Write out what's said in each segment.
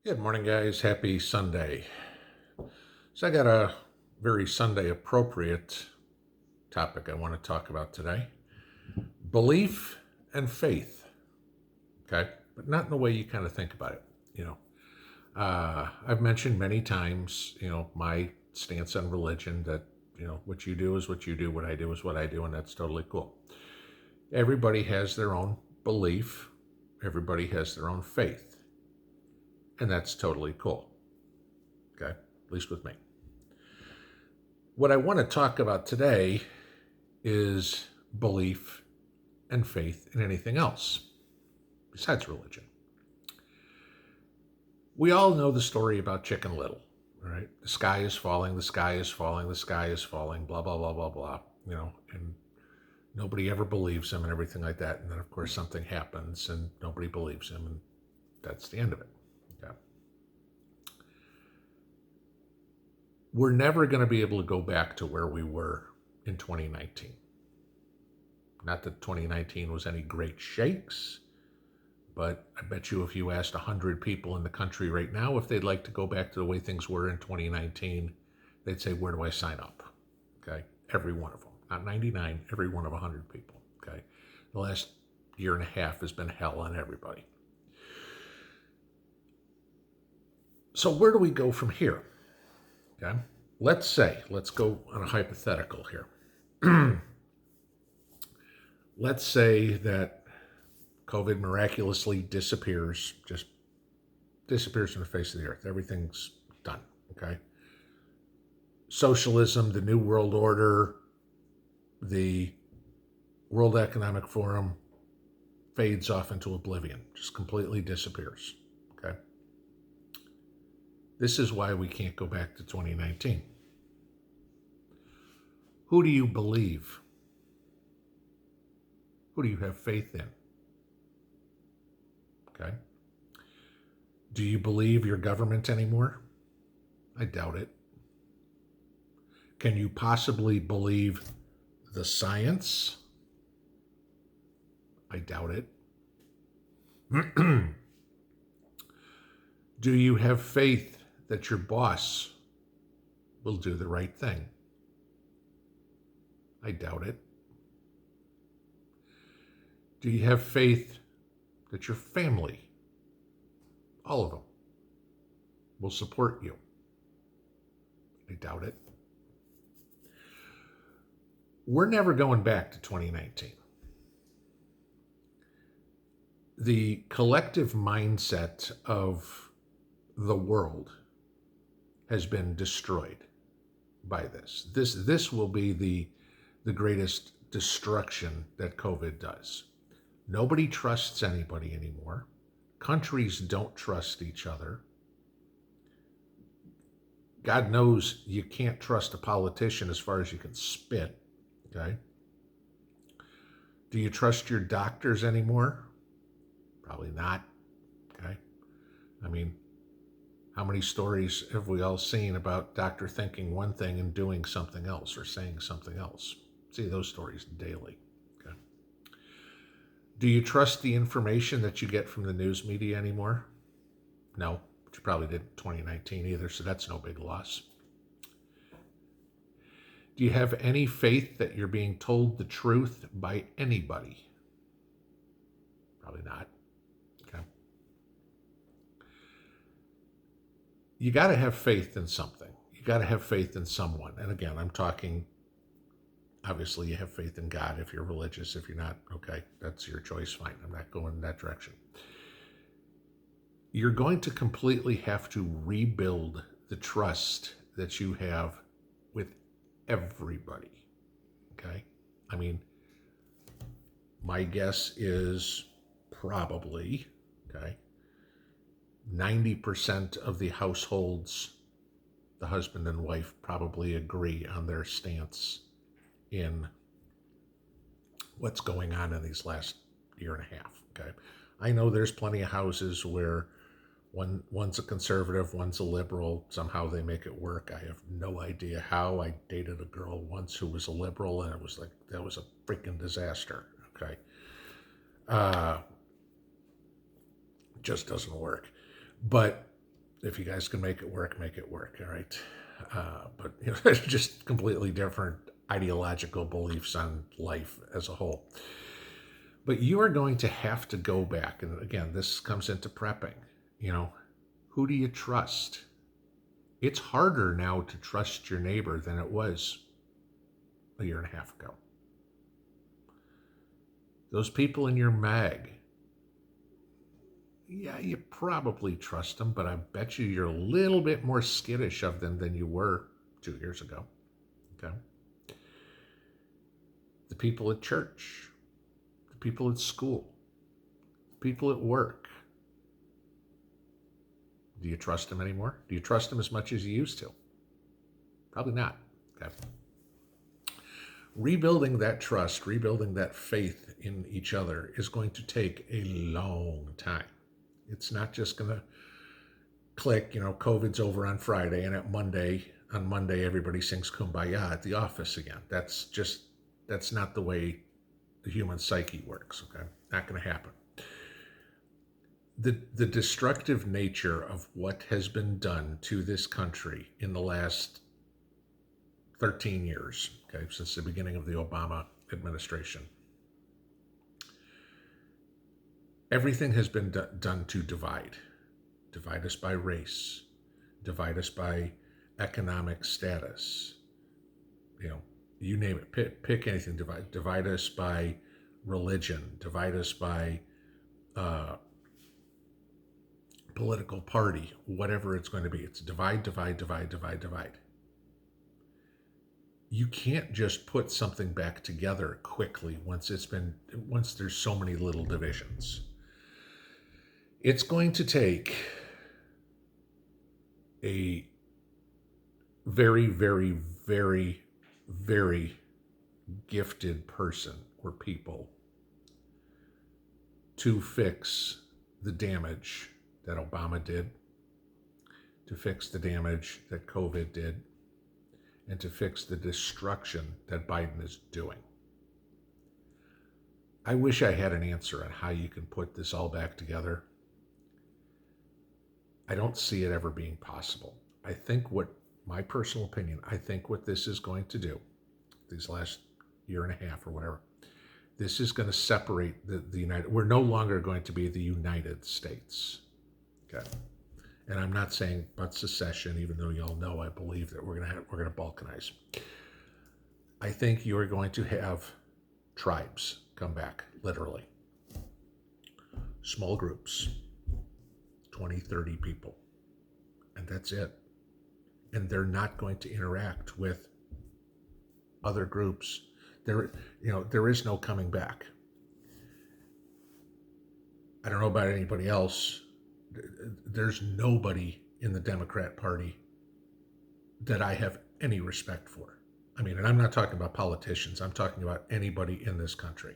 Good morning, guys. Happy Sunday. So, I got a very Sunday appropriate topic I want to talk about today: belief and faith. Okay. But not in the way you kind of think about it. You know, I've mentioned many times, my stance on religion that, what you do is what you do, what I do is what I do, and that's totally cool. Everybody has their own belief, everybody has their own faith, and that's totally cool. Okay. At least with me. What I want to talk about today is belief and faith in anything else besides religion. We all know the story about Chicken Little, right? The sky is falling, the sky is falling, the sky is falling, blah, blah, blah, blah, blah, and nobody ever believes him and everything like that. And then, of course, something happens and nobody believes him, and that's the end of it. Okay. We're never going to be able to go back to where we were in 2019. Not that 2019 was any great shakes, but I bet you if you asked 100 people in the country right now if they'd like to go back to the way things were in 2019, they'd say, where do I sign up? Okay, every one of them. Not 99, every one of 100 people. Okay, the last year and a half has been hell on everybody. So where do we go from here? Okay, let's go on a hypothetical here. Let's say that COVID miraculously disappears, just disappears from the face of the earth. Everything's done, okay? Socialism, the New World Order, the World Economic Forum fades off into oblivion, just completely disappears, okay? This is why we can't go back to 2019. Who do you believe? Who do you have faith in? Okay. Do you believe your government anymore? I doubt it. Can you possibly believe the science? I doubt it. Do you have faith that your boss will do the right thing? I doubt it. Do you have faith that your family, all of them, will support you? I doubt it. We're never going back to 2019. The collective mindset of the world has been destroyed by this. This will be the greatest destruction that COVID does. Nobody trusts anybody anymore. Countries don't trust each other. God knows you can't trust a politician as far as you can spit, okay? Do you trust your doctors anymore? Probably not, okay? I mean, how many stories have we all seen about doctor thinking one thing and doing something else or saying something else? See those stories daily. Do you trust the information that you get from the news media anymore? No, but you probably didn't in 2019 either, so that's no big loss. Do you have any faith that you're being told the truth by anybody? Probably not. Okay. You got to have faith in something. You got to have faith in someone. And again, I'm talking, obviously you have faith in God if you're religious. If you're not, okay, that's your choice, fine. I'm not going in that direction. You're going to completely have to rebuild the trust that you have with everybody, okay? I mean, my guess is probably, okay, 90% of the households, the husband and wife probably agree on their stance in what's going on in these last year and a half, okay? I know there's plenty of houses where one's a conservative, one's a liberal. Somehow they make it work. I have no idea how. I dated a girl once who was a liberal, and it was like, that was a freaking disaster, okay? Just doesn't work. But If you guys can make it work, make it work. All right. But it's just completely different ideological beliefs on life as a whole. But you are going to have to go back. And again, this comes into prepping. Who do you trust? It's harder now to trust your neighbor than it was a year and a half ago. Those people in your mag, yeah, you probably trust them, but I bet you're a little bit more skittish of them than you were 2 years ago. Okay. The people at church, the people at school, the people at work. Do you trust them anymore? Do you trust them as much as you used to? Probably not. Okay. Rebuilding that trust, rebuilding that faith in each other is going to take a long time. It's not just going to click, COVID's over on Friday, and on Monday, everybody sings Kumbaya at the office again. That's not the way the human psyche works, okay? Not going to happen. The destructive nature of what has been done to this country in the last 13 years, okay, since the beginning of the Obama administration, everything has been done to divide us by race, divide us by economic status, you name it, pick anything, divide us by religion, divide us by political party, whatever it's going to be. It's divide. You can't just put something back together quickly once there's so many little divisions. It's going to take a very, very, very, very gifted person or people to fix the damage that Obama did, to fix the damage that COVID did, and to fix the destruction that Biden is doing. I wish I had an answer on how you can put this all back together. I don't see it ever being possible. My personal opinion, I think what this is going to do, these last year and a half or whatever, this is going to separate we're no longer going to be the United States. Okay. And I'm not saying but secession, even though y'all know I believe that we're going to balkanize. I think you are going to have tribes come back, literally. Small groups, 20, 30 people. And that's it. And they're not going to interact with other groups. There is no coming back. I don't know about anybody else. There's nobody in the Democrat Party that I have any respect for. And I'm not talking about politicians. I'm talking about anybody in this country.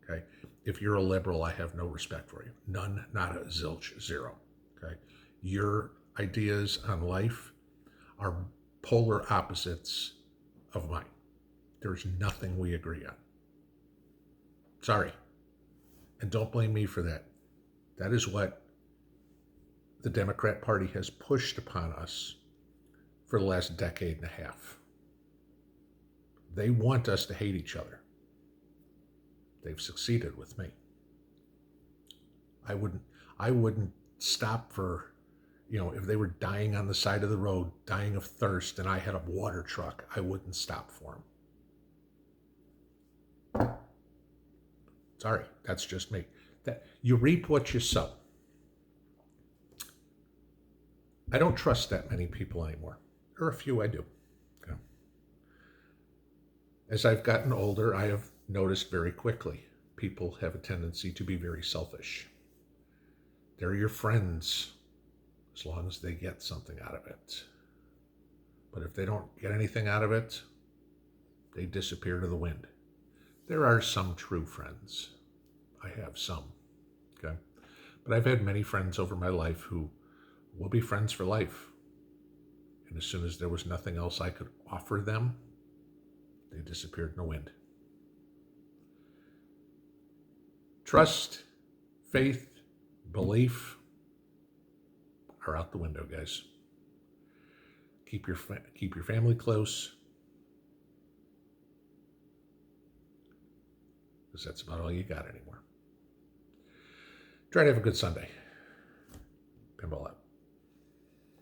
Okay? If you're a liberal, I have no respect for you. None, not a zilch, zero. Okay? Your ideas on life are polar opposites of mine. There's nothing we agree on. Sorry. And don't blame me for that. That is what the Democrat Party has pushed upon us for the last decade and a half. They want us to hate each other. They've succeeded with me. I wouldn't stop for, if they were dying on the side of the road, dying of thirst, and I had a water truck, I wouldn't stop for them. Sorry, that's just me. That you reap what you sow. I don't trust that many people anymore. There are a few I do. Okay. As I've gotten older, I have noticed very quickly people have a tendency to be very selfish. They're your friends as long as they get something out of it. But if they don't get anything out of it, they disappear to the wind. There are some true friends. I have some. Okay. But I've had many friends over my life who will be friends for life. And as soon as there was nothing else I could offer them, they disappeared in the wind. Trust, faith, belief are out the window, guys. Keep your family close, because that's about all you got anymore. Try to have a good Sunday.